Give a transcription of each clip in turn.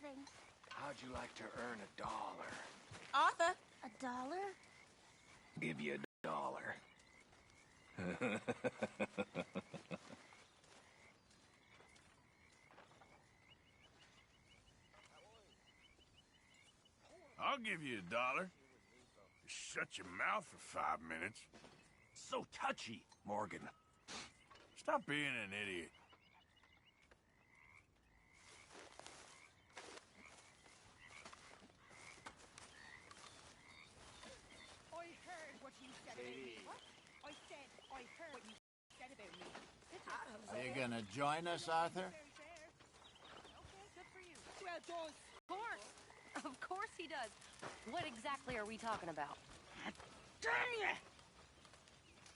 nothing. How'd you like to earn $1? Arthur? $1? Give you $1. I'll give you $1. Shut your mouth for 5 minutes. So touchy, Morgan. Stop being an idiot. I heard what you said about me. What? I said I heard what you said about me. Are you gonna join us, Arthur? Okay, good for you. Well done. Of course. Of course he does. What exactly are we talking about? Damn you!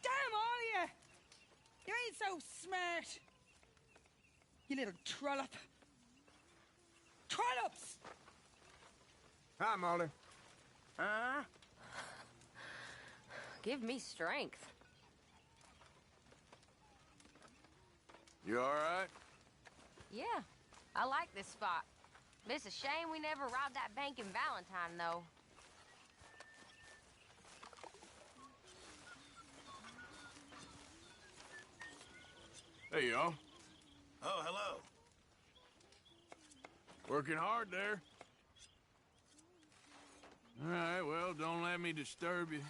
Damn all of you! You ain't so smart. You little trollop. Trollops! Hi, Molly. Give me strength. You all right? Yeah, I like this spot. It's a shame we never robbed that bank in Valentine, though. Hey, y'all. Oh, hello. Working hard there. All right, well, don't let me disturb you.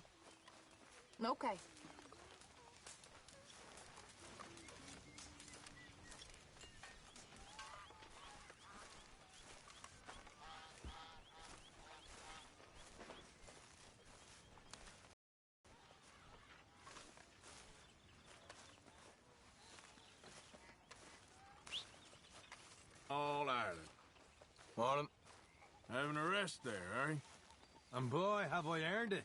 Okay. All Ireland. Morning. Having a rest there, are you? And boy, have I earned it.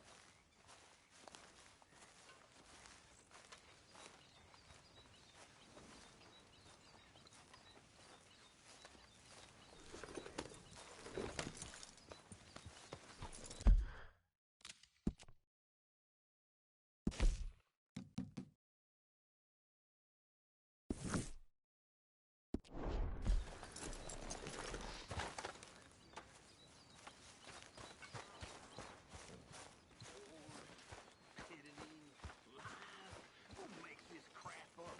Who makes this crap up?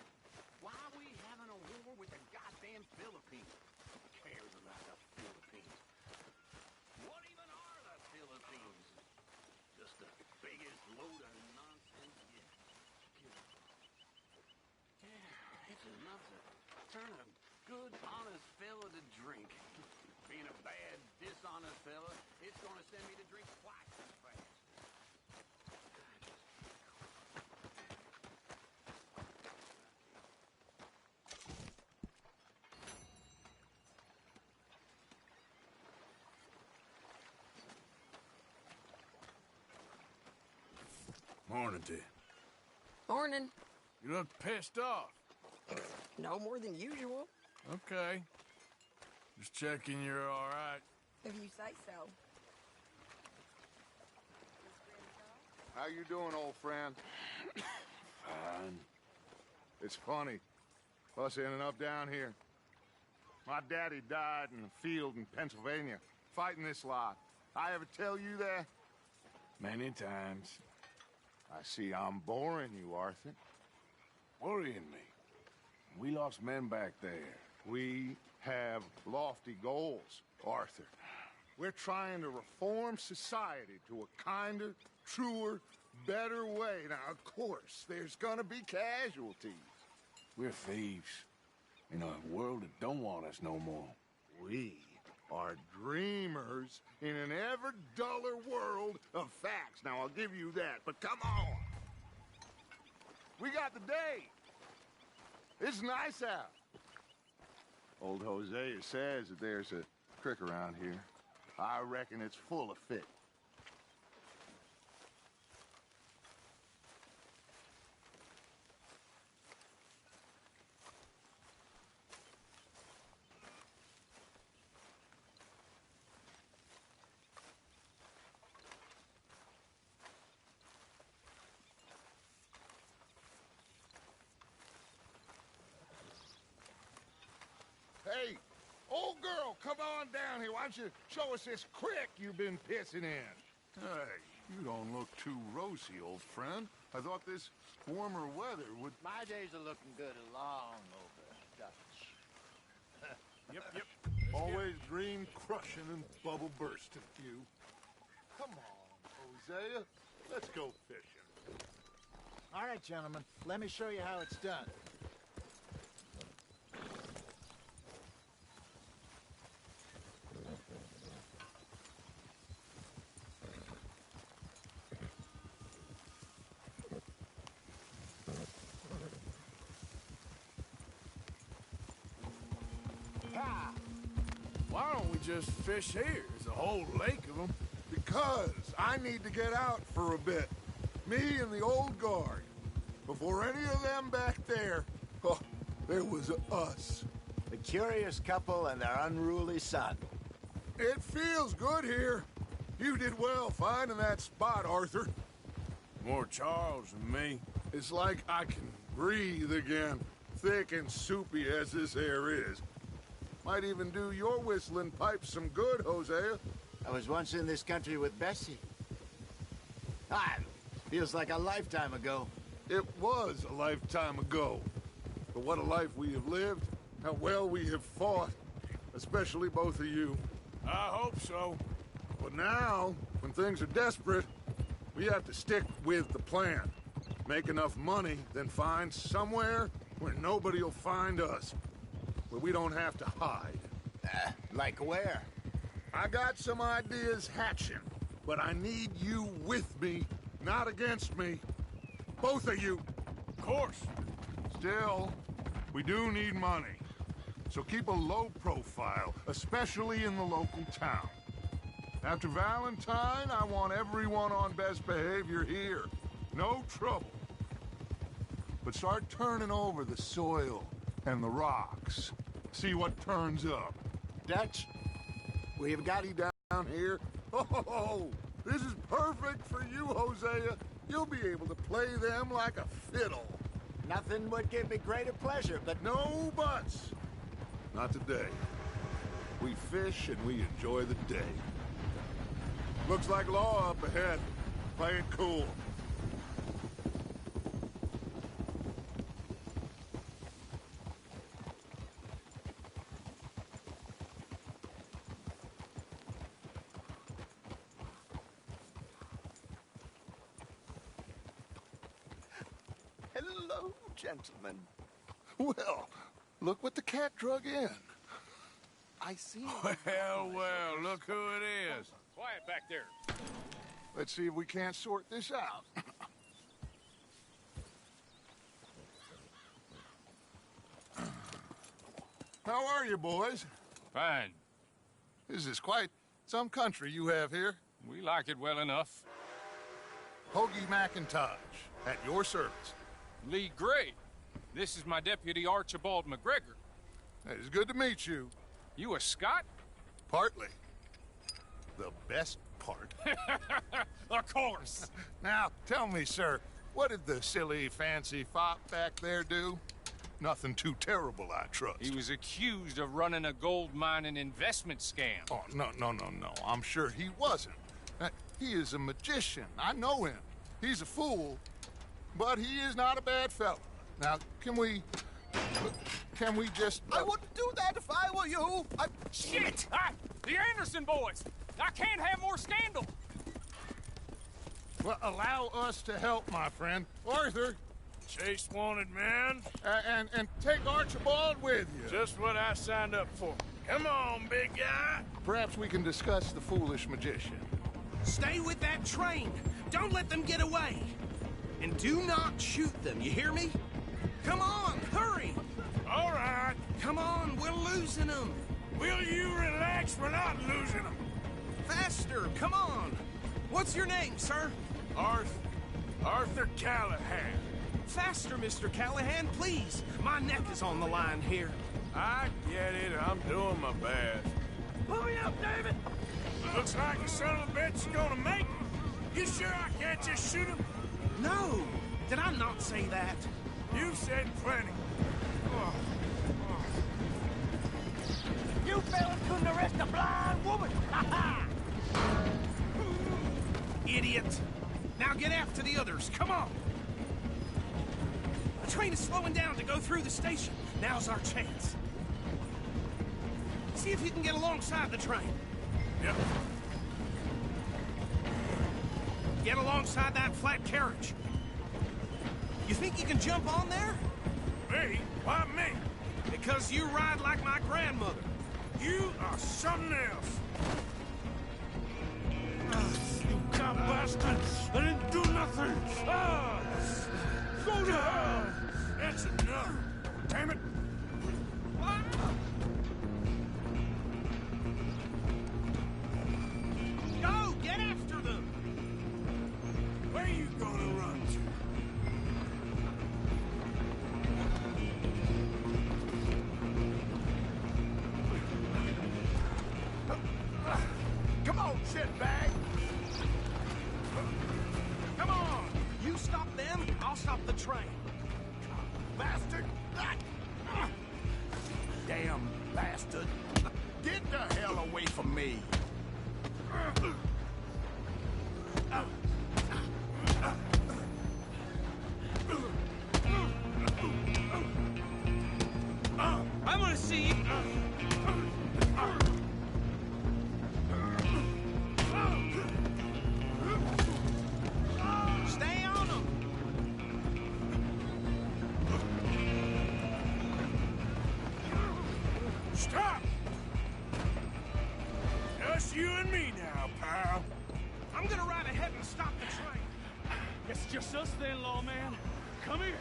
Why are we having a war with the goddamn Philippines? Who cares about the Philippines? What even are the Philippines? Just the biggest load of nonsense yet. Yeah, it's enough to turn a good, honest fella to drink. Being a bad, dishonest fella, it's gonna send me to drink twice as fast. Morning to you. Morning. You look pissed off. No more than usual. Okay. Just checking you're all right. If you say so. How you doing, old friend? Fine. It's funny, us ending up down here. My daddy died in a field in Pennsylvania, fighting this lot. I ever tell you that? Many times. I see I'm boring you, Arthur. Worrying me. We lost men back there. We have lofty goals, Arthur. We're trying to reform society to a kinder, truer, better way. Now, of course, there's gonna be casualties. We're thieves. In a world that don't want us no more. We are dreamers in an ever duller world of facts. Now, I'll give you that, but come on. We got the day. It's nice out. Old Hosea says that there's a creek around here. I reckon it's full of fish. Hey, old girl, come on down down here. Why don't you show us this creek you've been pissing in? Hey, you don't look too rosy, old friend. I thought this warmer weather would... My days are looking good along over, Dutch. Yep. Always green crushing and bubble bursting, you. Come on, Hosea. Let's go fishing. All right, gentlemen. Let me show you how it's done. Why don't we just fish here? There's a whole lake of them. Because I need to get out for a bit. Me and the old guard. Before any of them back there, there was us. The curious couple and their unruly son. It feels good here. You did well finding that spot, Arthur. More Charles than me. It's like I can breathe again, thick and soupy as this air is. Might even do your whistling pipes some good, Hosea. I was once in this country with Bessie. Feels like a lifetime ago. It was a lifetime ago. But what a life we have lived. How well we have fought. Especially both of you. I hope so. But now, when things are desperate, we have to stick with the plan. Make enough money, then find somewhere where nobody will find us. Where we don't have to hide. Like where? I got some ideas hatching, but I need you with me, not against me. Both of you. Of course. Still, we do need money. So keep a low profile, especially in the local town. After Valentine, I want everyone on best behavior here. No trouble. But start turning over the soil and the rocks. See what turns up. Dutch, we've got... Down here. Oh, this is perfect for you, Hosea. You'll be able to play them like a fiddle. Nothing would give me greater pleasure, but... No buts. Not today. We fish and we enjoy the day. Looks like law up ahead. Play it cool. Hello, gentlemen. Well, look what the cat drug in. I see. Well, look who it is. Quiet back there. Let's see if we can't sort this out. How are you, boys? Fine. This is quite some country you have here. We like it well enough. Hoagie McIntosh, at your service. Lee Gray. This is my deputy, Archibald McGregor. It is good to meet you. You a Scot? Partly. The best part. Of course. Now, tell me, sir, what did the silly, fancy fop back there do? Nothing too terrible, I trust. He was accused of running a gold mining investment scam. Oh, no. I'm sure he wasn't. He is a magician. I know him. He's a fool, but he is not a bad fellow. Now, can we just... I wouldn't do that if I were you. Shit! The Anderson boys! I can't have more scandal! Well, allow us to help, my friend. Arthur, Chase wanted man. and take Archibald with you. Just what I signed up for. Come on, big guy. Perhaps we can discuss the foolish magician. Stay with that train. Don't let them get away. And do not shoot them, you hear me? Come on, hurry! All right. Come on, we're losing them. Will you relax? We're not losing them. Faster, come on. What's your name, sir? Arthur Callahan. Faster, Mr. Callahan, please. My neck is on the line here. I get it. I'm doing my best. Pull me up, David! Looks like the son of a bitch is gonna make it. You sure I can't just shoot him? No! Did I not say that? You said plenty. You fellas couldn't arrest a blind Idiot! Now get after the others, come on! The train is slowing down to go through the station. Now's our chance. See if you can get alongside the train. Yep. Get alongside that flat carriage. You think you can jump on there? Me? Why me? Because you ride like my grandmother. You are something else. You cop bastard! I didn't do nothing! Ah! Go to hell! That's enough! Damn it! Go! Get after them! Where you gonna run to? Come on, shitbag! Come on! You stop them, I'll stop the train. Bastard! Damn bastard! Get the hell away from me! I want to see you. Stay on them. Stop! Just you and me now, pal. I'm gonna ride ahead and stop the train. It's just us then, lawman. Come here.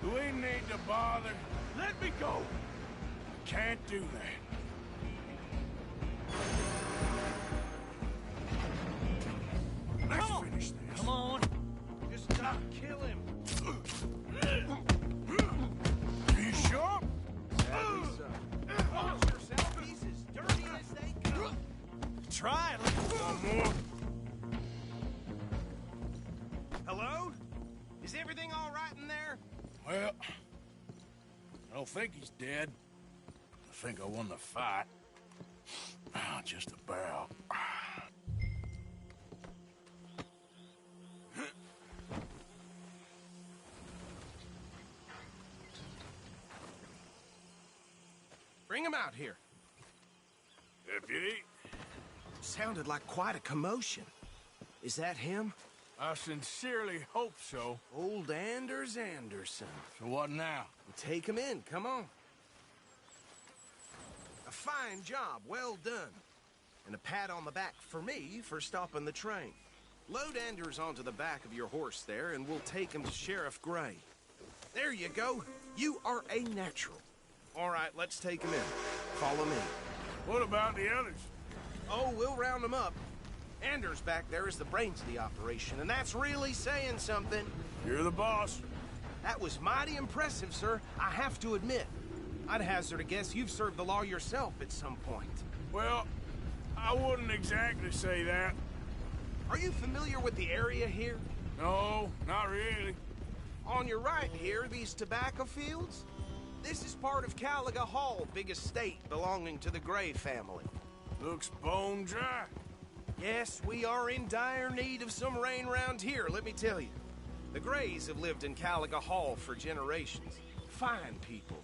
We need to bother. Let me go. Can't do that. Let's Come on. finish this. Come on. Just stop, kill him. You sure? Watch yourself. He's as dirty as they come. Try it. One more. Hello? Is everything all right in there? Well, I don't think he's dead. I think I won the fight. Ah, just about. Bring him out here. Deputy, Sounded like quite a commotion. Is that him? I sincerely hope so. Old Anders Anderson. So what now? Take him in, come on. A fine job, well done. And a pat on the back for me for stopping the train. Load Anders onto the back of your horse there, and we'll take him to Sheriff Gray. There you go. You are a natural. All right, let's take him in. Follow me. What about the others? Oh, we'll round them up. Anders back there is the brains of the operation, and that's really saying something. You're the boss. That was mighty impressive, sir. I have to admit. I'd hazard a guess you've served the law yourself at some point. Well, I wouldn't exactly say that. Are you familiar with the area here? No, not really. On your right here, these tobacco fields? This is part of Caliga Hall, big estate belonging to the Gray family. Looks bone dry. Yes, we are in dire need of some rain round here, let me tell you. The Grays have lived in Caliga Hall for generations. Fine people.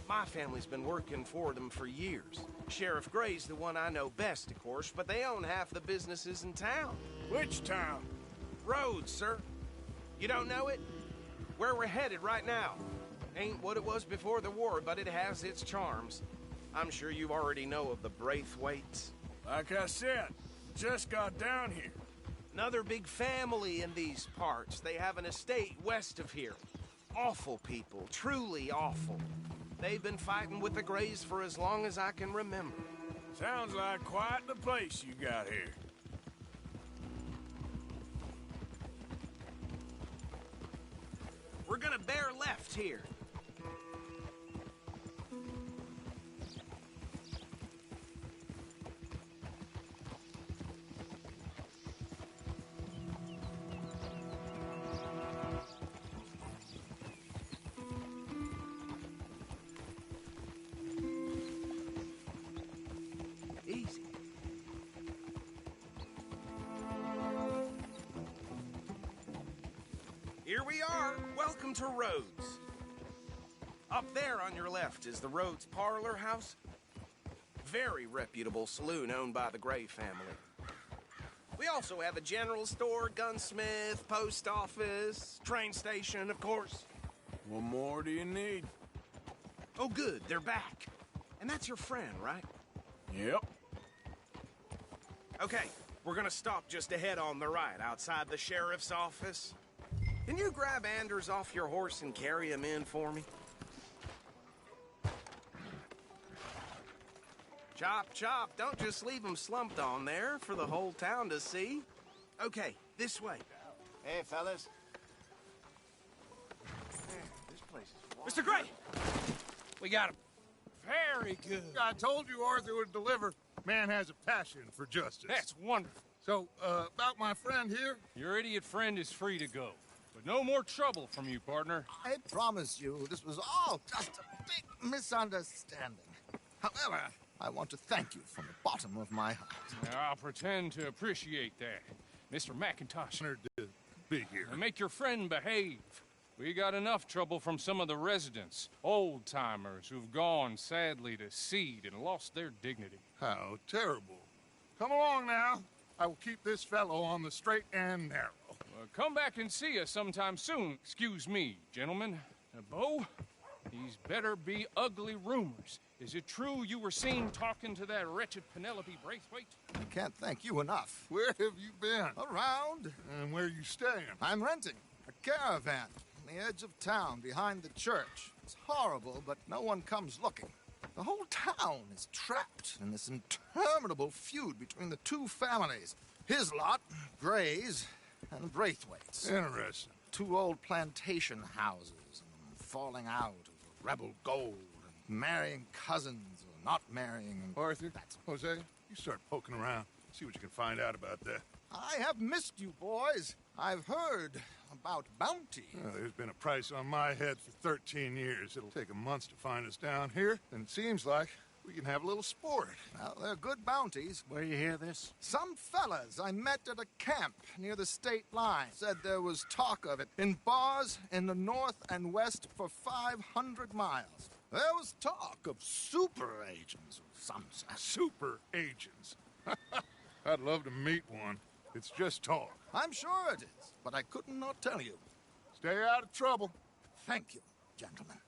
My family's been working for them for years. Sheriff Gray's the one I know best, of course, but they own half the businesses in town. Which town? Rhodes, sir. You don't know it? Where we're headed right now. Ain't what it was before the war, but it has its charms. I'm sure you already know of the Braithwaites. Like I said, just got down here. Another big family in these parts. They have an estate west of here. Awful people, truly awful. They've been fighting with the Grays for as long as I can remember. Sounds like quite the place you got here. We're gonna bear left here. Easy. here we are. Welcome to Rhodes. Up there on your left is the Rhodes Parlor House. Very reputable saloon owned by the Gray family. We also have a general store, gunsmith, post office, train station, of course. What more do you need? Oh, good, they're back. And that's your friend, right? Yep. Okay, we're gonna stop just ahead on the right, outside the sheriff's office. Can you grab Anders off your horse and carry him in for me? Chop, chop, don't just leave him slumped on there for the whole town to see. Okay, this way. Hey, fellas. This place is Mr. Gray! We got him. Very good. I told you Arthur would deliver. Man has a passion for justice. That's wonderful. So, about my friend here? Your idiot friend is free to go. But no more trouble from you, partner. I promise you, this was all just a big misunderstanding. However, I want to thank you from the bottom of my heart. Now, I'll pretend to appreciate that. Mr. McIntosh. Honored to be here. Now make your friend behave. We got enough trouble from some of the residents, old-timers who've gone, sadly, to seed and lost their dignity. How terrible. Come along now. I will keep this fellow on the straight and narrow. Come back and see us sometime soon. Excuse me, gentlemen. Bo, these better be ugly rumors. Is it true you were seen talking to that wretched Penelope Braithwaite? I can't thank you enough. Where have you been? Around. And where you staying? I'm renting a caravan on the edge of town behind the church. It's horrible, but no one comes looking. The whole town is trapped in this interminable feud between the two families. His lot, Gray's, and Braithwaite's. Interesting. Two old plantation houses, and falling out over rebel gold, and marrying cousins or not marrying. And Arthur, Jose, you start poking around. See what you can find out about that. I have missed you, boys. I've heard about bounty. Well, there's been a price on my head for 13 years. It'll take a month to find us down here, and it seems like we can have a little sport. Well, they're good bounties. Where you hear this? Some fellas I met at a camp near the state line said there was talk of it in bars in the north and west for 500 miles. There was talk of super agents of some sort. Super agents. I'd love to meet one. It's just talk. I'm sure it is, but I could not tell you. Stay out of trouble. Thank you, gentlemen.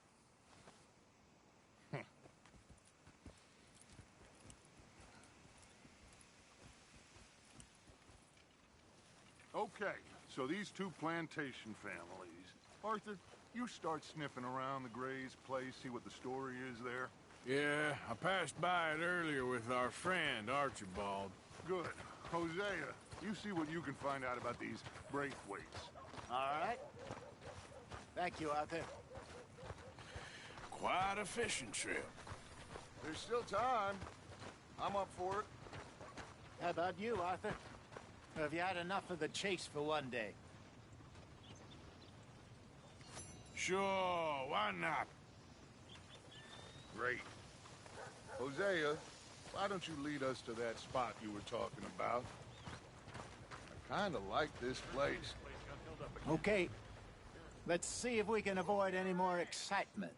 Okay, so these two plantation families. Arthur, you start sniffing around the Gray's place, see what the story is there. Yeah, I passed by it earlier with our friend, Archibald. Good. Hosea, you see what you can find out about these Braithwaites. All right. Thank you, Arthur. Quite a fishing trip. There's still time. I'm up for it. How about you, Arthur? Have you had enough of the chase for one day? Sure, why not? Great. Hosea, why don't you lead us to that spot you were talking about? I kind of like this place. Okay. Let's see if we can avoid any more excitement.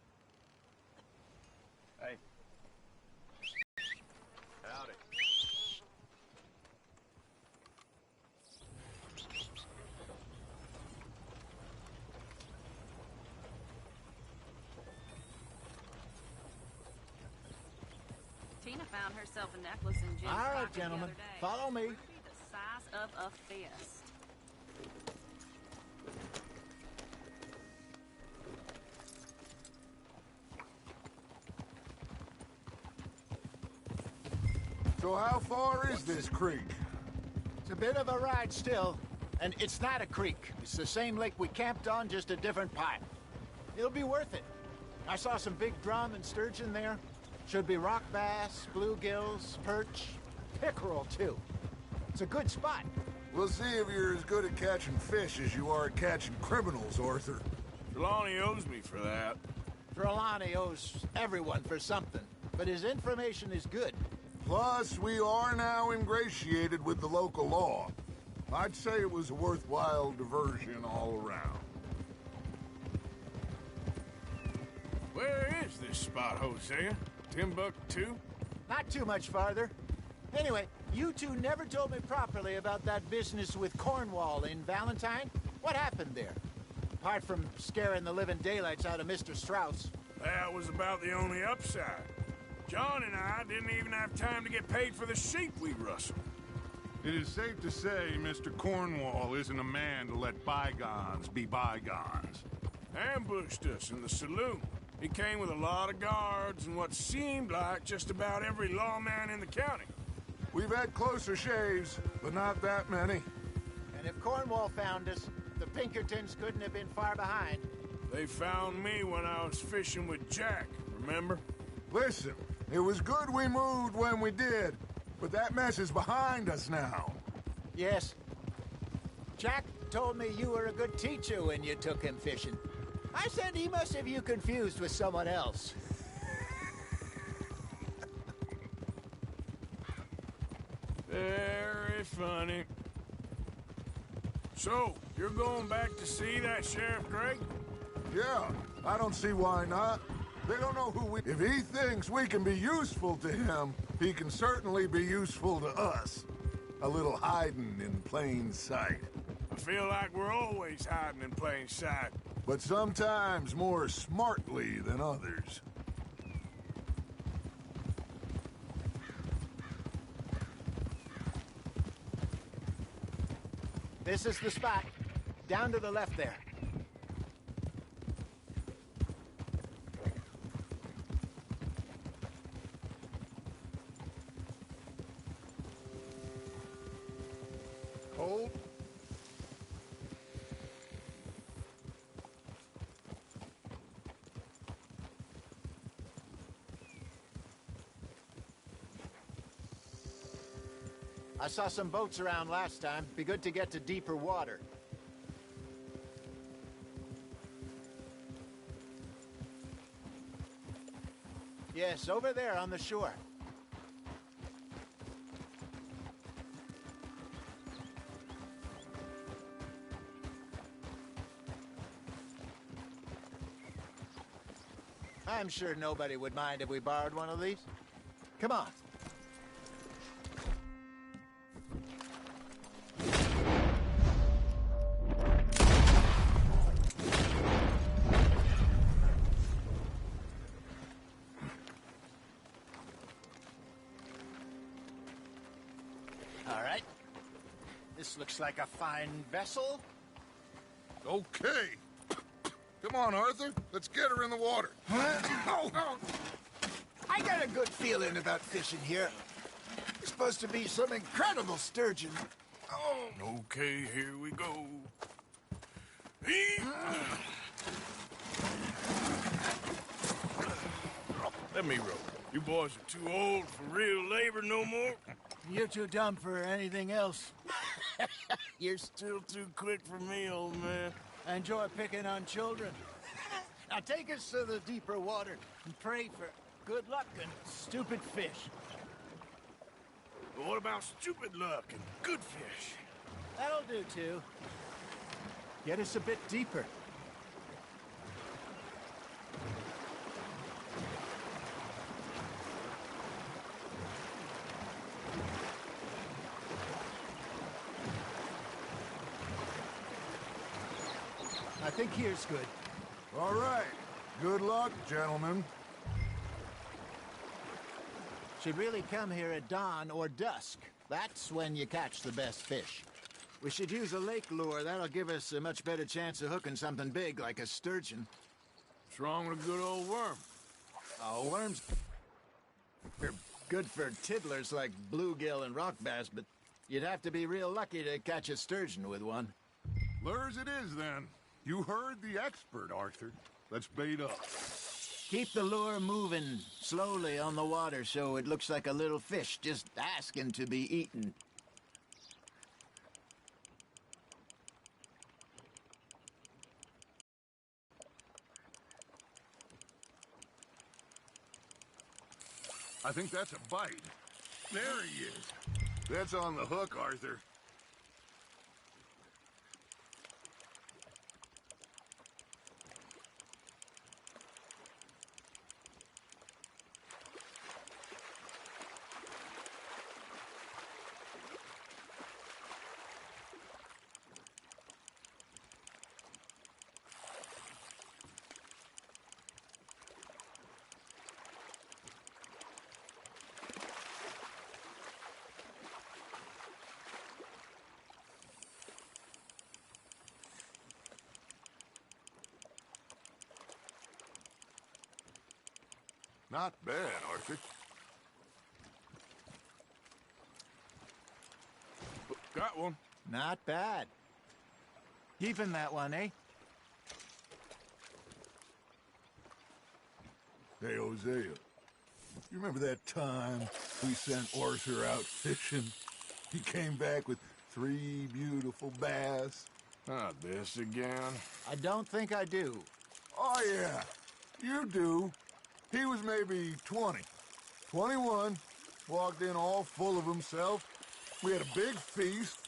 Hey. Howdy. Tina found herself a necklace in Jim's All right, pocket the gentlemen, other day. follow me. Ruby the size of a fist. So how far is this creek? It's a bit of a ride still, and it's not a creek. It's the same lake we camped on, just a different part. It'll be worth it. I saw some big drum and sturgeon there. Should be rock bass, bluegills, perch, pickerel, too. It's a good spot. We'll see if you're as good at catching fish as you are at catching criminals, Arthur. Trelawney owes me for that. Trelawney owes everyone for something, but his information is good. Plus, we are now ingratiated with the local law. I'd say it was a worthwhile diversion all around. this spot, Hosea? Timbuktu? Not too much farther. Anyway, you two never told me properly about that business with Cornwall in Valentine. What happened there? Apart from scaring the living daylights out of Mr. Strauss. That was about the only upside. John and I didn't even have time to get paid for the sheep we rustled. It is safe to say Mr. Cornwall isn't a man to let bygones be bygones. Ambushed us in the saloon. He came with a lot of guards and what seemed like just about every lawman in the county. We've had closer shaves, but not that many. And if Cornwall found us, the Pinkertons couldn't have been far behind. They found me when I was fishing with Jack, remember? Listen, it was good we moved when we did, but that mess is behind us now. Yes. Jack told me you were a good teacher when you took him fishing. I said he must have you confused with someone else. Very funny. So, you're going back to see that Sheriff Drake? Yeah, I don't see why not. They don't know who we... If he thinks we can be useful to him, he can certainly be useful to us. A little hiding in plain sight. I feel like we're always hiding in plain sight. But sometimes more smartly than others. This is the spot. Down to the left there. Hold. I saw some boats around last time. Be good to get to deeper water. Yes, over there on the shore. I'm sure nobody would mind if we borrowed one of these. Come on. All right. This looks like a fine vessel. Okay. Come on, Arthur. Let's get her in the water. I got a good feeling about fishing here. It's supposed to be some incredible sturgeon. Okay, here we go. Let me row. You boys are too old for real labor no more. You're too dumb for anything else. You're still too quick for me, old man. I enjoy picking on children. Now take us to the deeper water and pray for good luck and stupid fish. But what about stupid luck and good fish? That'll do, too. Get us a bit deeper. I think here's good. All right. Good luck, gentlemen. Should really come here at dawn or dusk. That's when you catch the best fish. We should use a lake lure. That'll give us a much better chance of hooking something big like a sturgeon. What's wrong with a good old worm? Oh, worms are good for tiddlers like bluegill and rock bass, but you'd have to be real lucky to catch a sturgeon with one. Lures it is, then. You heard the expert, Arthur. Let's bait up. Keep the lure moving slowly on the water so it looks like a little fish just asking to be eaten. I think that's a bite. There he is. That's on the hook, Arthur. Not bad, Arthur. Got one. Not bad. Keeping that one, eh? Hey, Hosea. You remember that time we sent Arthur out fishing? He came back with 3 beautiful bass. Not this again. I don't think I do. Oh, yeah. You do. He was maybe 20. 21. Walked in all full of himself. We had a big feast.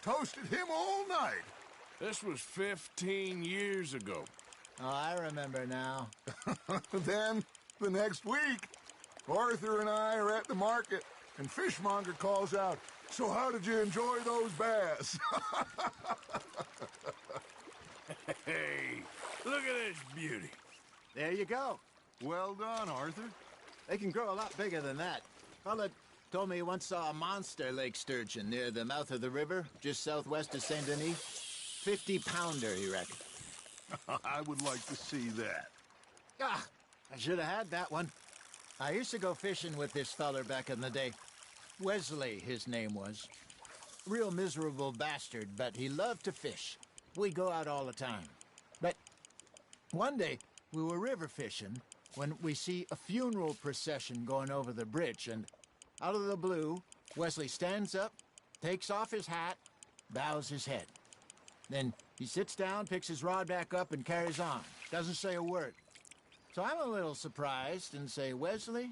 Toasted him all night. This was 15 years ago. Oh, I remember now. Then, the next week, Arthur and I are at the market, and Fishmonger calls out, "So how did you enjoy those bass?" Hey, look at this beauty. There you go. Well done, Arthur. They can grow a lot bigger than that. Fella told me he once saw a monster lake sturgeon near the mouth of the river, just southwest of Saint Denis. 50-pounder, he reckoned. I would like to see that. Ah, I should have had that one. I used to go fishing with this feller back in the day. Wesley, his name was. Real miserable bastard, but he loved to fish. We go out all the time. But one day, we were river fishing when we see a funeral procession going over the bridge, and out of the blue, Wesley stands up, takes off his hat, bows his head. Then he sits down, picks his rod back up, and carries on. Doesn't say a word. So I'm a little surprised and say, "Wesley,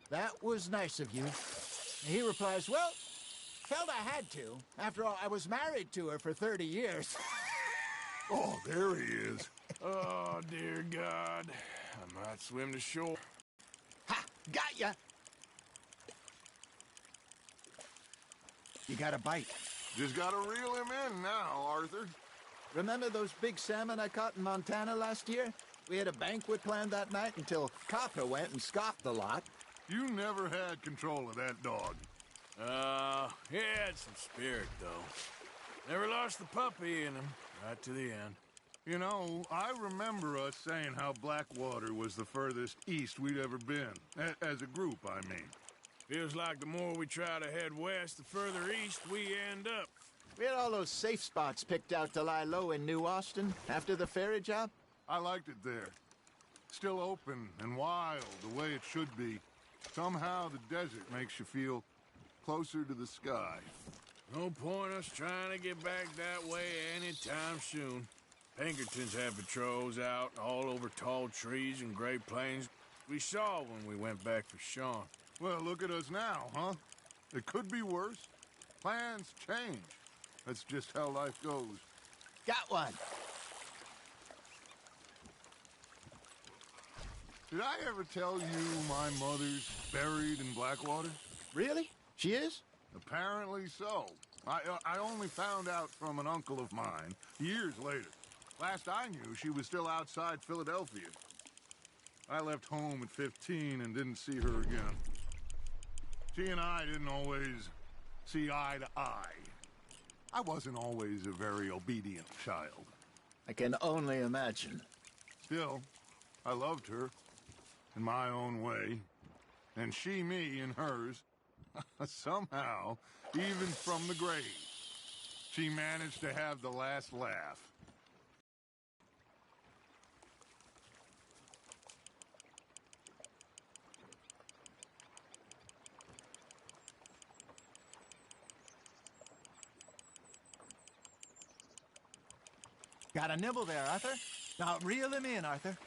that was nice of you." And he replies, "Well, felt I had to. After all, I was married to her for 30 years. Oh, there he is. Oh, dear God. I might swim to shore. Ha! Got ya! You got a bite. Just gotta reel him in now, Arthur. Remember those big salmon I caught in Montana last year? We had a banquet planned that night until Copper went and scoffed the lot. You never had control of that dog. He had some spirit, though. Never lost the puppy in him, right to the end. You know, I remember us saying how Blackwater was the furthest east we'd ever been. As a group, I mean. Feels like the more we try to head west, the further east we end up. We had all those safe spots picked out to lie low in New Austin after the ferry job. I liked it there. Still open and wild, the way it should be. Somehow the desert makes you feel closer to the sky. No point us trying to get back that way anytime soon. Pinkertons had patrols out all over tall trees and Great Plains. We saw when we went back for Sean. Well, look at us now, huh? It could be worse. Plans change. That's just how life goes. Got one. Did I ever tell you my mother's buried in Blackwater? Really? She is? Apparently so. I only found out from an uncle of mine years later. Last I knew, she was still outside Philadelphia. I left home at 15 and didn't see her again. She and I didn't always see eye to eye. I wasn't always a very obedient child. I can only imagine. Still, I loved her in my own way, and she me in hers. Somehow, even from the grave, she managed to have the last laugh. Got a nibble there, Arthur. Now reel him in, Arthur.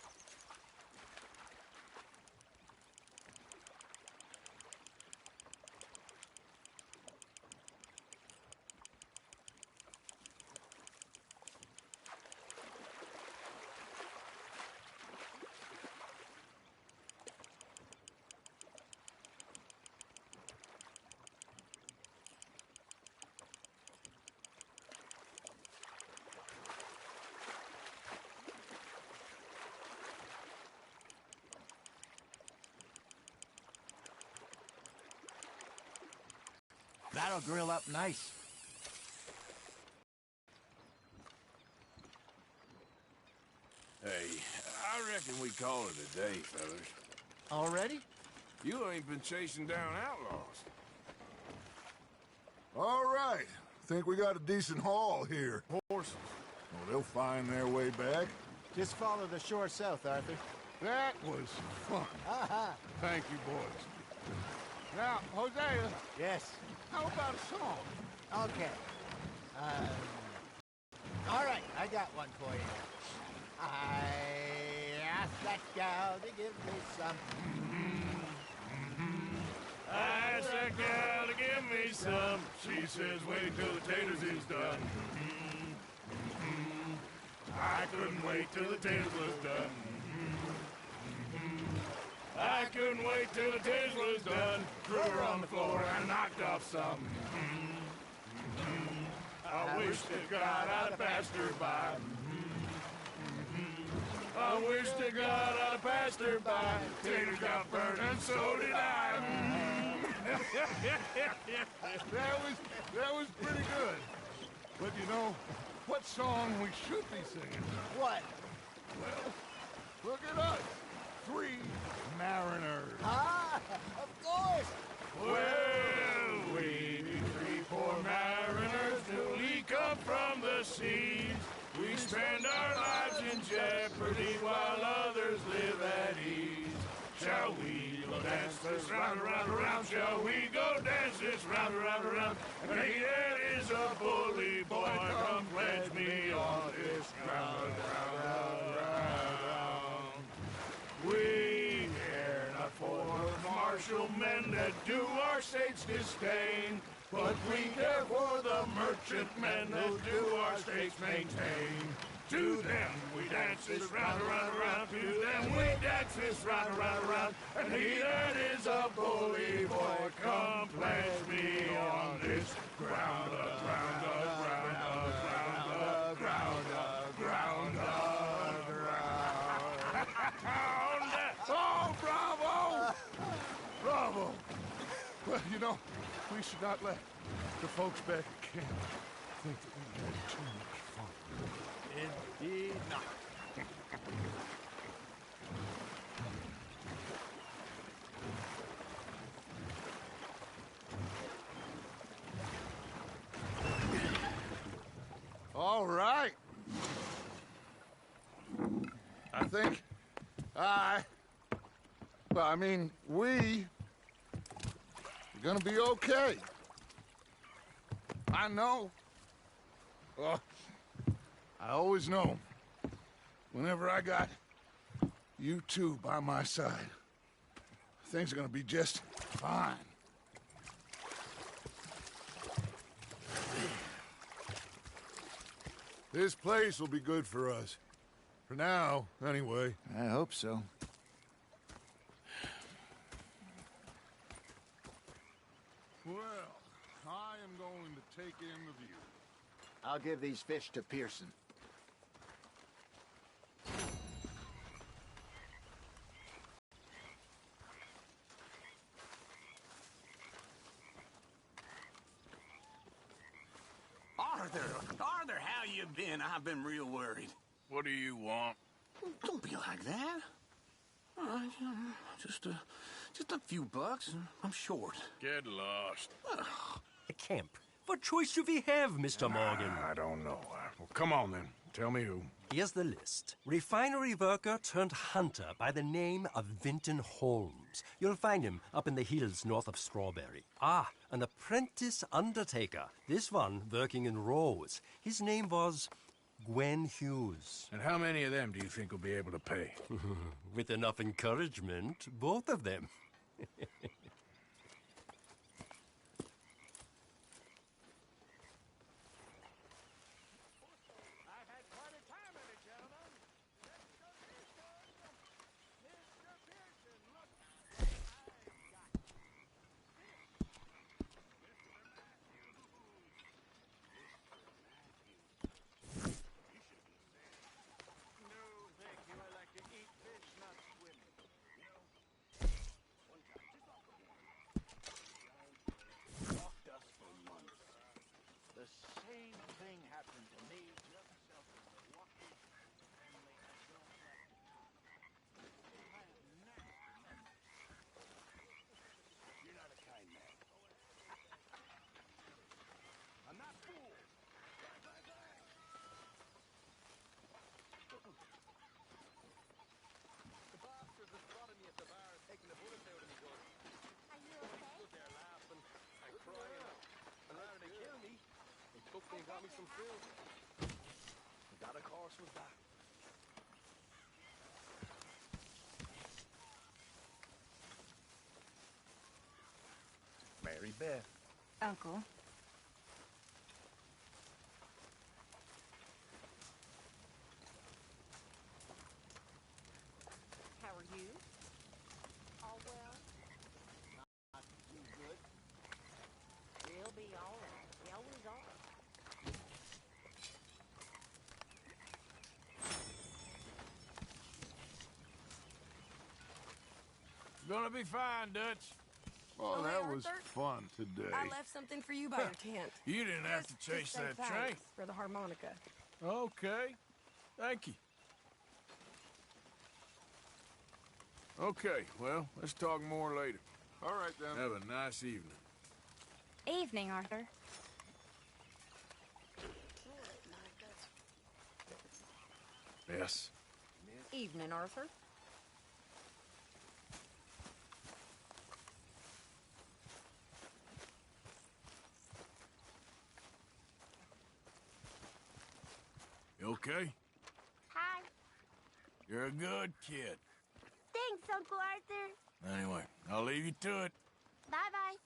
That'll grill up nice. Hey, I reckon we call it a day, fellas. Already? You ain't been chasing down outlaws. All right. Think we got a decent haul here. Horses. Well, they'll find their way back. Just follow the shore south, Arthur. That was fun. Thank you, boys. Now, Hosea, Yes. how about a song? Okay. All right, I got one for you. I asked that gal to give me some. I asked that gal to give me some. She says, wait till the taters is done. I couldn't wait till the taters was done. I couldn't wait till the taters was done. Threw her on the floor and knocked off some. I wish to God I'd have passed her by. I wish to God I'd have passed her by. Taters got burned and so did I. That was pretty good. But you know, what song we should be singing? What? Well, look at us. 3 mariners. Ah, of course. Well, we be 3 poor mariners newly come from the seas. We spend our lives in jeopardy while others live at ease. Shall we go dance this round, around, around? Shall we go dance this round, around, around? And he that is a bully boy, come pledge me on this ground, round, round. We care not for martial men that do our state's disdain, but we care for the merchantmen that do our states maintain. To them we dance this round, around, around. To them we dance this round, around, around. And he that is a bully boy, come pledge me on this ground, ground, ground, ground, ground, ground, ground. Oh, bravo! Bravo! Well, you know, we should not let the folks back at camp think that we had too much fun. Indeed not. All right. I think we're gonna be okay. I know. I always know. Whenever I got you two by my side, things are gonna be just fine. This place will be good for us. For now, anyway. I hope so. Well, I am going to take in the view. I'll give these fish to Pearson. Arthur, how you been? I've been real worried. What do you want? Don't be like that. All right, just a few bucks. I'm short. Get lost. A camp. What choice do we have, Mr. Morgan? I don't know. Well, come on then. Tell me who. Here's the list. Refinery worker turned hunter by the name of Vinton Holmes. You'll find him up in the hills north of Strawberry. Ah, an apprentice undertaker. This one working in Rose. His name was Gwen Hughes. And how many of them do you think will be able to pay? With enough encouragement, both of them. building. We got a course with that. Mary Beth. Uncle. How are you? All well? Not too good. We'll be all right. We always are. Gonna be fine, Dutch. Well, hey, that was Arthur. fun today. I left something for you by your tent. You didn't have to chase Just say that train. thanks for the harmonica. Okay. Thank you. Okay, well, let's talk more later. All right, then. Have a nice evening. Evening, Arthur. Yes. Evening, Arthur. You okay? Hi. You're a good kid. Thanks, Uncle Arthur. Anyway, I'll leave you to it. Bye-bye.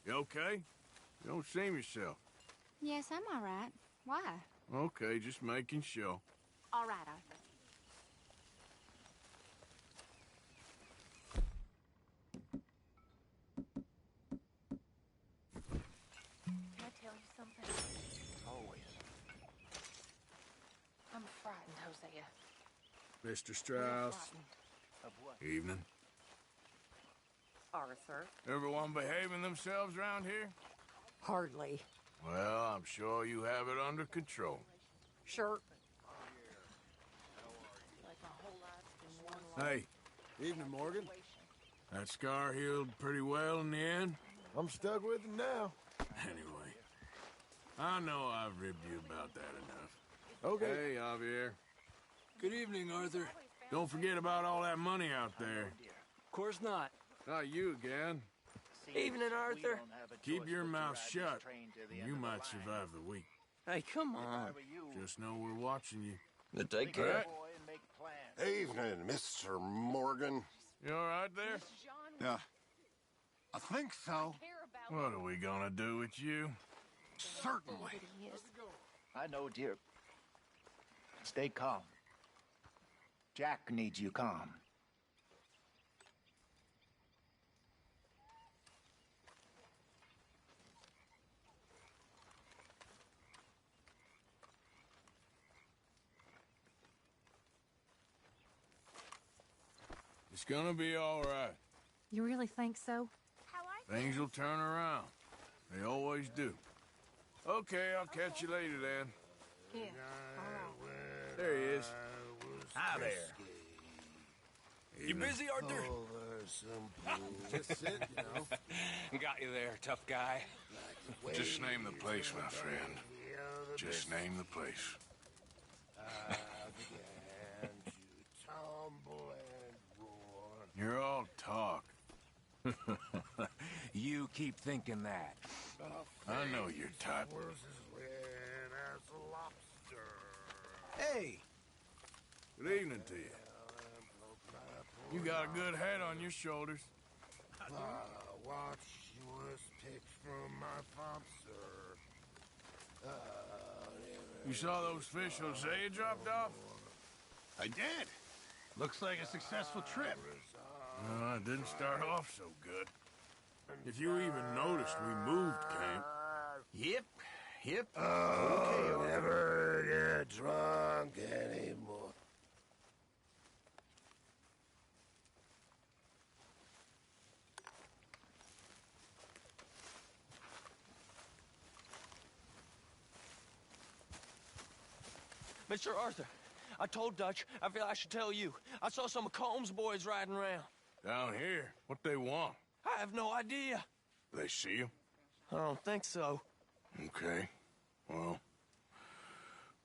You okay? You don't seem yourself. Yes, I'm all right. Why? Okay, just making sure. All right, Arthur. Can I tell you something? Always. I'm frightened, Hosea. Mr. Strauss. Of what? Evening. Arthur. Everyone behaving themselves around here? Hardly. Well, I'm sure you have it under control. Sure. Like my whole life's been one long Hey, Evening, Morgan. that scar healed pretty well in the end? I'm stuck with him now. Anyway, I know I've ribbed you about that enough. Okay. Hey, Javier. Good evening, Arthur. Don't forget about all that money out there. Of course not. Not you again. Evening, Arthur. Keep your mouth shut. You might survive the week. Hey, come on. Just know we're watching you. Take care. Evening, Mr. Morgan. You all right there? Yeah. I think so. What are we gonna do with you? Certainly. I know, dear. Stay calm. Jack needs you calm. It's gonna be all right. You really think so? Things will turn around. They always do. Okay, I'll catch you later then. Yeah. There he is. Hi there. You busy, Arthur? Just sit, you know. Got you there, tough guy. Just name the place, my friend. Just name the place. You're all talk. You keep thinking that. I know your type. Hey, Good evening to you. You got a good head on your shoulders. Watch was picked from my pop, sir. You saw those fish Hosea dropped off? I did. Looks like a successful trip. It didn't start off so good. If you even noticed, we moved camp. Yep. Oh, never get drunk anymore. Mr. Arthur, I told Dutch I feel I should tell you. I saw some of Combs' boys riding around. Down here? What they want? I have no idea. They see you? I don't think so. Okay. Well,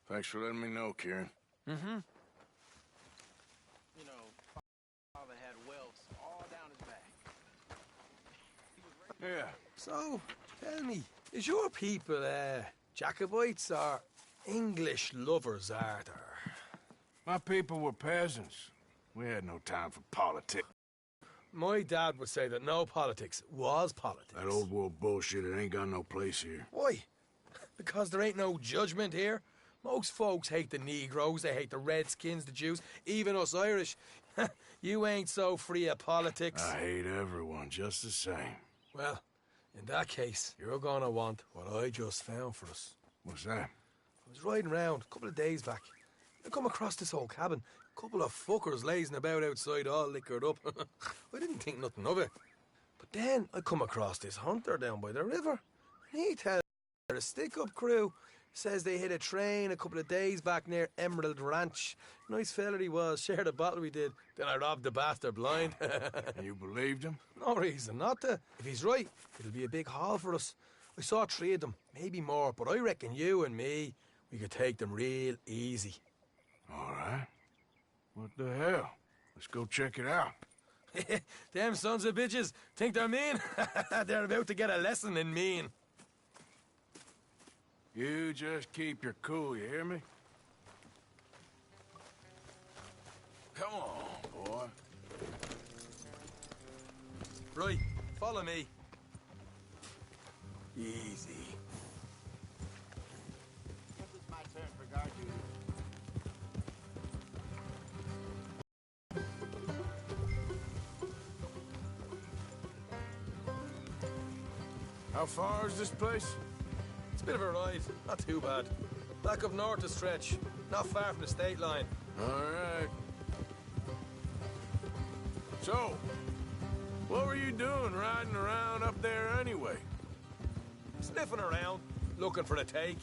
thanks for letting me know, Kieran. Mm-hmm. You know, Father had welts all down his back. Yeah. So, tell me, is your people, Jacobites or English lovers, Arthur? My people were peasants. We had no time for politics. My dad would say that no politics was politics. That old world bullshit, it ain't got no place here. Why? Because there ain't no judgment here. Most folks hate the Negroes, they hate the Redskins, the Jews, even us Irish. You ain't so free of politics. I hate everyone just the same. Well, in that case, you're gonna want what I just found for us. What's that? I was riding around a couple of days back. I come across this old cabin. A couple of fuckers lazing about outside all liquored up. I didn't think nothing of it. But then I come across this hunter down by the river. And he tells a stick-up crew. Says they hit a train a couple of days back near Emerald Ranch. Nice fella he was. Shared a bottle we did. Then I robbed the bastard blind. You believed him? No reason not to. If he's right, it'll be a big haul for us. I saw 3 of them, maybe more, but I reckon you and me, we could take them real easy. All right. What the hell? Let's go check it out. Them sons of bitches think they're mean? They're about to get a lesson in mean. You just keep your cool, you hear me? Come on, boy. Right, follow me. Easy. It's my turn for guard duty. How far is this place? It's a bit of a ride, not too bad. Back up north a stretch, not far from the state line. All right. So, what were you doing riding around up there anyway? Sniffing around, looking for a take.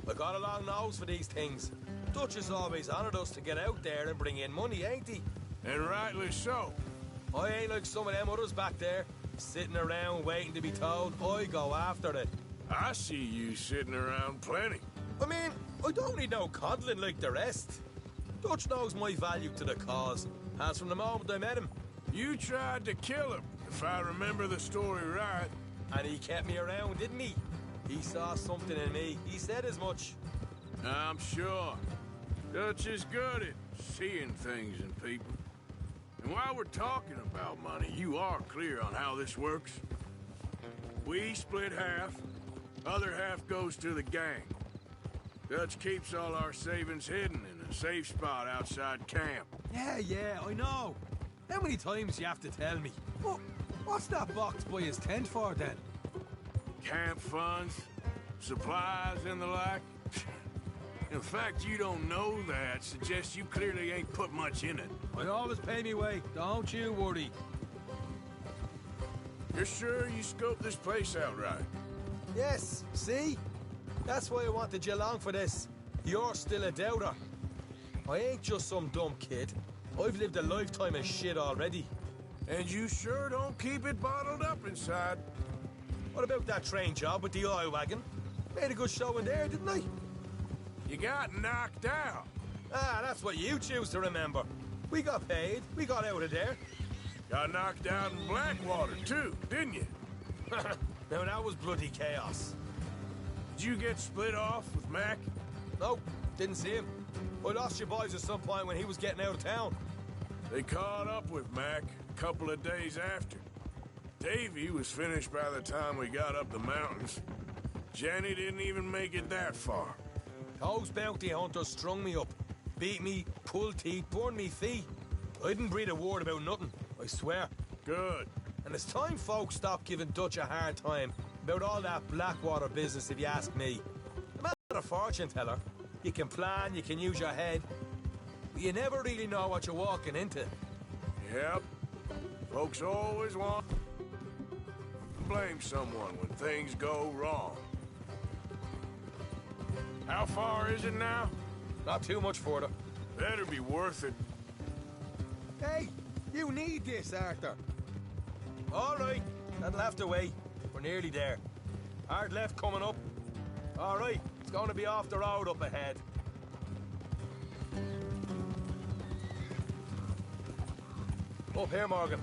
I got a long nose for these things. Dutch has always honoured us to get out there and bring in money, ain't he? And rightly so. I ain't like some of them others back there, sitting around waiting to be told. I go after it. I see you sitting around plenty. I mean, I don't need no coddling like the rest. Dutch knows my value to the cause, as from the moment I met him. You tried to kill him, if I remember the story right. And he kept me around, didn't he? He saw something in me. He said as much. I'm sure. Dutch is good at seeing things in people. And while we're talking about money, you are clear on how this works? We split half. Other half goes to the gang. Dutch keeps all our savings hidden in a safe spot outside camp. Yeah, I know. How many times do you have to tell me? What's that box by his tent for, then? Camp funds, supplies, and the like. In fact, you don't know that suggests you clearly ain't put much in it. I always pay me way, don't you worry. You're sure you scoped this place out right? Yes, see? That's why I wanted you along for this. You're still a doubter. I ain't just some dumb kid. I've lived a lifetime of shit already. And you sure don't keep it bottled up inside. What about that train job with the oil wagon? Made a good show in there, didn't I? You got knocked out. Ah, that's what you choose to remember. We got paid. We got out of there. Got knocked out in Blackwater, too, didn't you? Now, that was bloody chaos. Did you get split off with Mac? Nope, didn't see him. I lost your boys at some point when he was getting out of town. They caught up with Mac a couple of days after. Davy was finished by the time we got up the mountains. Jenny didn't even make it that far. Those bounty hunters strung me up. Beat me, pulled teeth, burned me feet. I didn't breathe a word about nothing, I swear. Good. And it's time folks stopped giving Dutch a hard time about all that Blackwater business, if you ask me. I'm not a fortune teller. You can plan, you can use your head, but you never really know what you're walking into. Yep. Folks always want to blame someone when things go wrong. How far is it now? Not too much further. Better be worth it. Hey, you need this, Arthur. All right, that'll have to wait. We're nearly there. Hard left coming up. All right, it's going to be off the road up ahead. Up here, Morgan.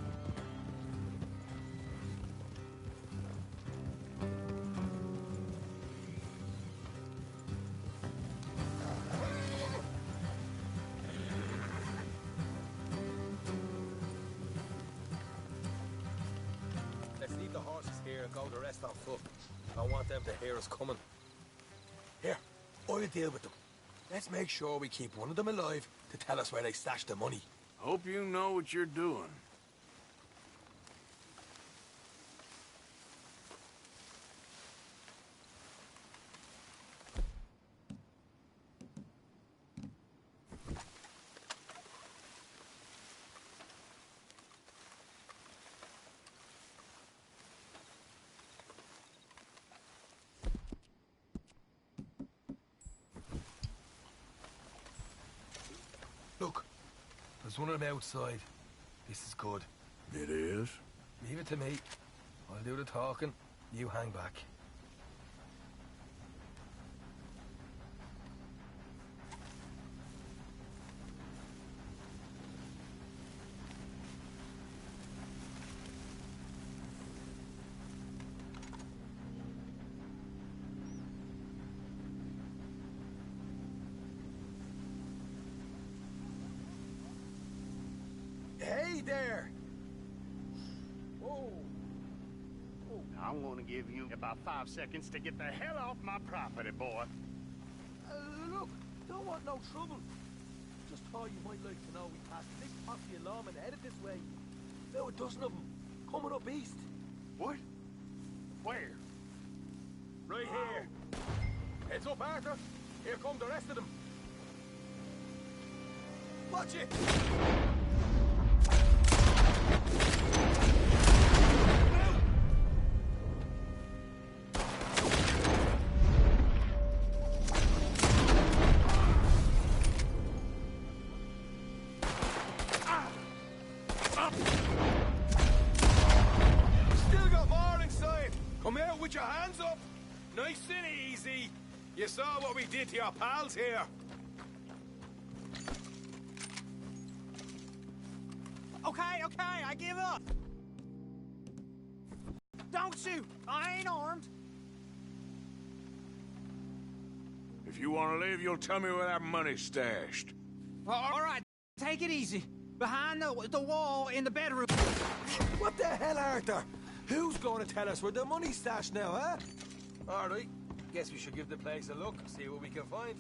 rest on foot. I don't want them to hear us coming. Here, I'll deal with them. Let's make sure we keep one of them alive to tell us where they stashed the money. Hope you know what you're doing. Look, there's one of them outside. This is good. It is? Leave it to me. I'll do the talking. You hang back. Hey there! Whoa! I'm gonna give you about 5 seconds to get the hell off my property, boy. Look, don't want no trouble. Just thought you might like to know we passed a big posse alarm and headed this way. About a dozen of them, coming up east. What? Where? Right here. Heads up, Arthur. Here come the rest of them. Watch it! Still got more inside. Come out with your hands up. Nice and easy. You saw what we did to your pals here. Okay, I give up. Don't shoot. I ain't armed. If you want to leave, you'll tell me where that money's stashed. All right, take it easy. Behind the wall in the bedroom. What the hell, Arthur? Who's going to tell us where the money's stashed now, huh? All right. Guess we should give the place a look, see what we can find.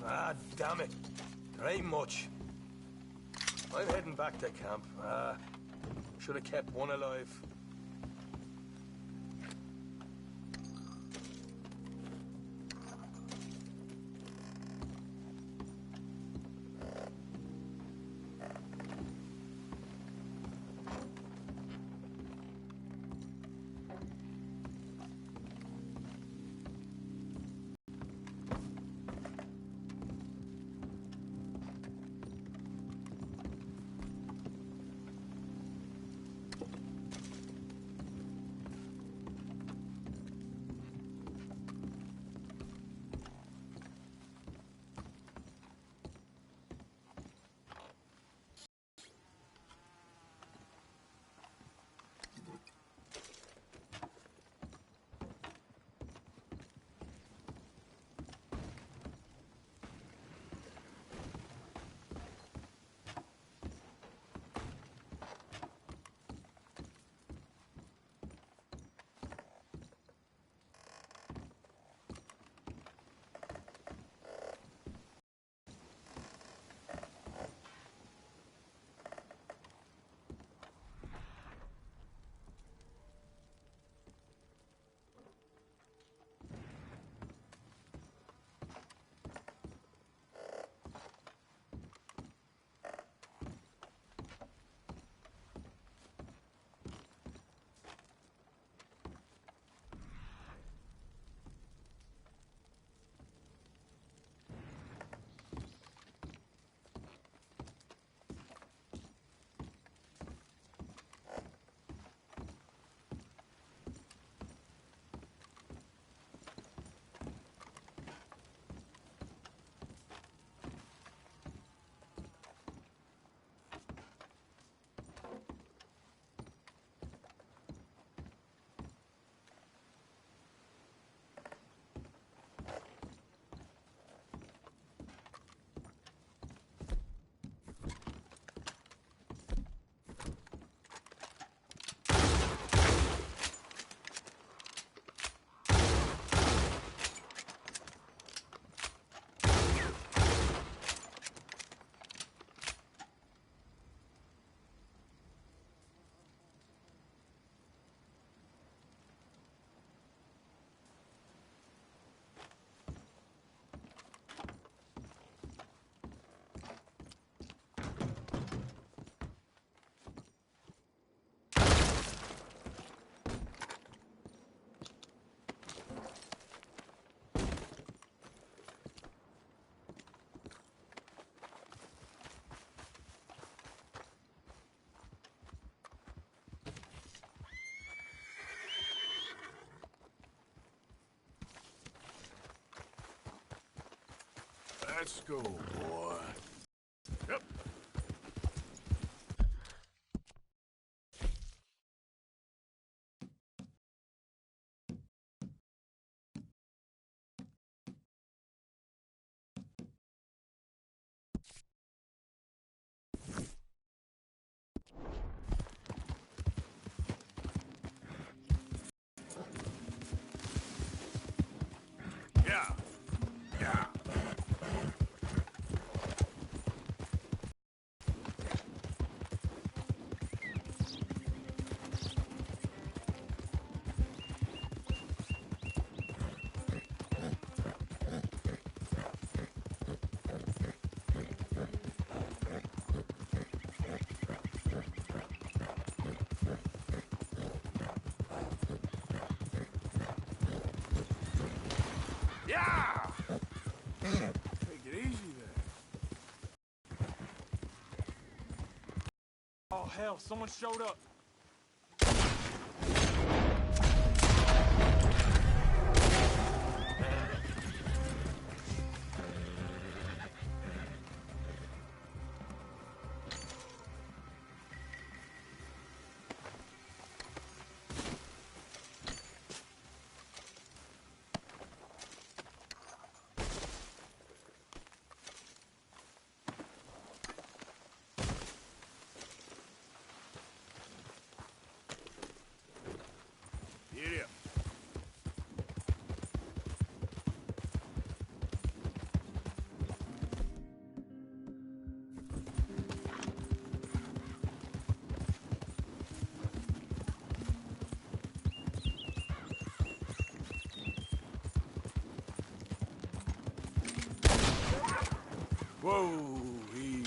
Ah, damn it. There ain't much. I'm heading back to camp. Should have kept one alive. Let's go, boy. Yep. Yeah. Yeah. Yeah! Take it easy there. Oh, hell, someone showed up. Get up. Whoa, easy.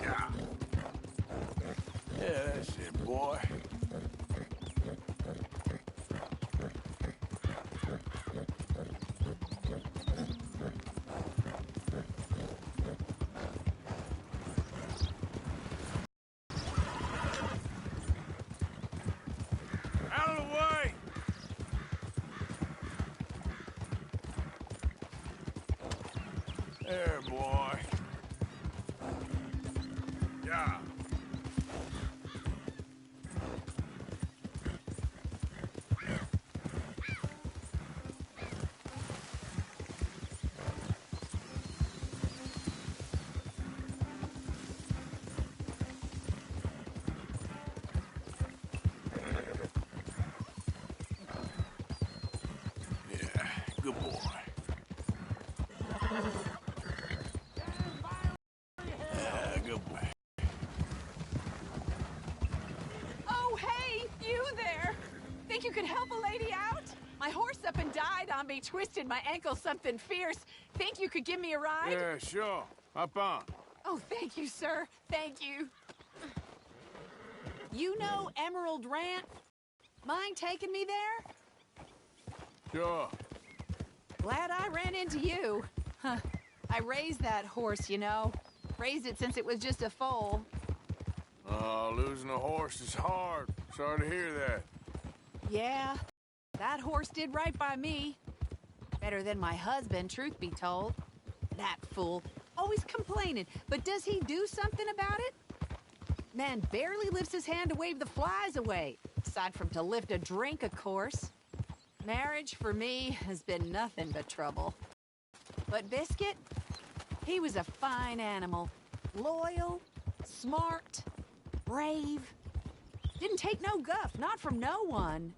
Yeah. Yeah, that's it, boy. Out of the way! There, boy. Yeah. Yeah, good boy. Yeah, good boy. Oh, hey, you there! Think you could help a lady out? My horse up and died on me, twisted my ankle something fierce. Think you could give me a ride? Yeah, sure. Hop on. Oh, thank you, sir. Thank you. You know Emerald Ranch? Mind taking me there? Sure. Glad I ran into you. Huh. I raised that horse, you know. Raised it since it was just a foal. Oh, losing a horse is hard. Sorry to hear that. Yeah, that horse did right by me. Better than my husband, truth be told. That fool, always complaining, but does he do something about it? Man barely lifts his hand to wave the flies away, aside from to lift a drink, of course. Marriage, for me, has been nothing but trouble. But Biscuit, he was a fine animal. Loyal, smart, brave. Didn't take no guff, not from no one.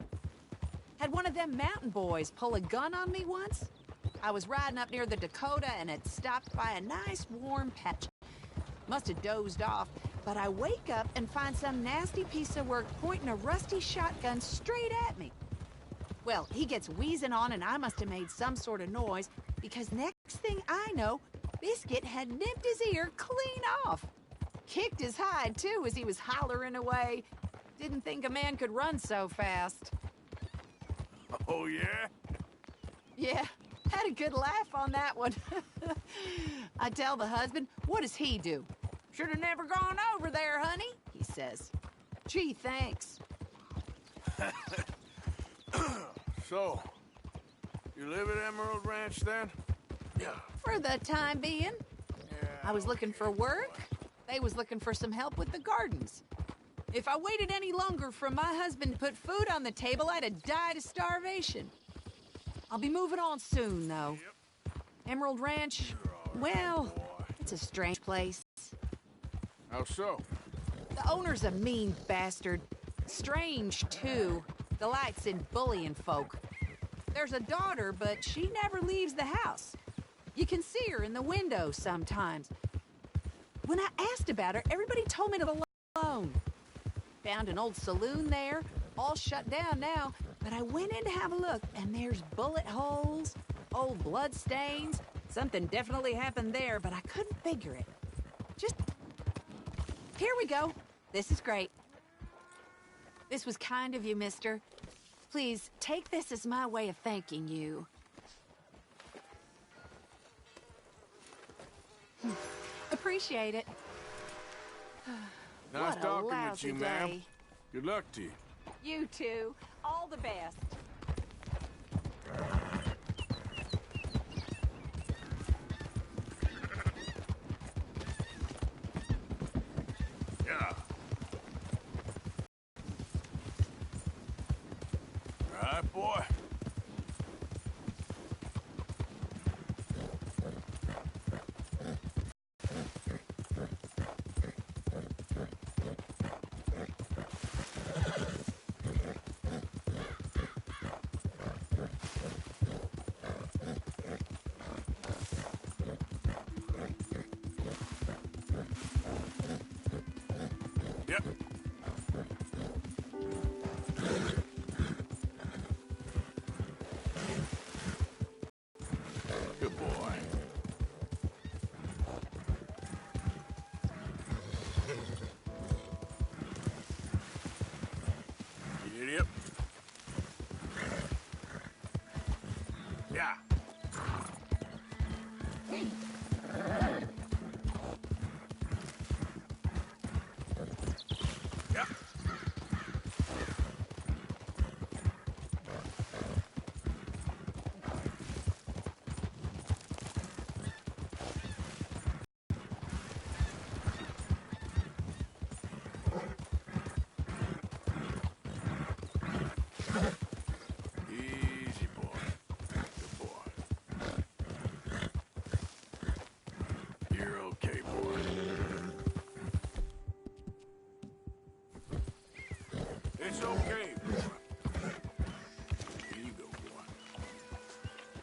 Had one of them mountain boys pull a gun on me once. I was riding up near the Dakota and had stopped by a nice warm patch. Must have dozed off, but I wake up and find some nasty piece of work pointing a rusty shotgun straight at me. Well, he gets wheezing on and I must have made some sort of noise, because next thing I know, Biscuit had nipped his ear clean off. Kicked his hide, too, as he was hollering away. Didn't think a man could run so fast. Oh, yeah? Yeah, had a good laugh on that one. I tell the husband, what does he do? Should have never gone over there, honey, he says. Gee, thanks. So, you live at Emerald Ranch then? Yeah. For the time being. I was looking for work. They was looking for some help with the gardens. If I waited any longer for my husband to put food on the table, I'd have died of starvation. I'll be moving on soon, though. Emerald Ranch, well, it's a strange place. How so? The owner's a mean bastard. Strange, too. Delights in bullying folk. There's a daughter, but she never leaves the house. You can see her in the window sometimes. When I asked about her, everybody told me to leave alone. Found an old saloon there, all shut down now, but I went in to have a look, and there's bullet holes, old blood stains. Something definitely happened there, but I couldn't figure it. Here we go. This is great. This was kind of you, mister. Please, take this as my way of thanking you. Appreciate it. Nice What a talking with lousy you, ma'am. day. Good luck to you. You too. All the best. Yeah. All right, boy. Yep. Good boy. Yep. Yeah. Yep. Easy, boy. Good boy. You're okay, boy. It's okay.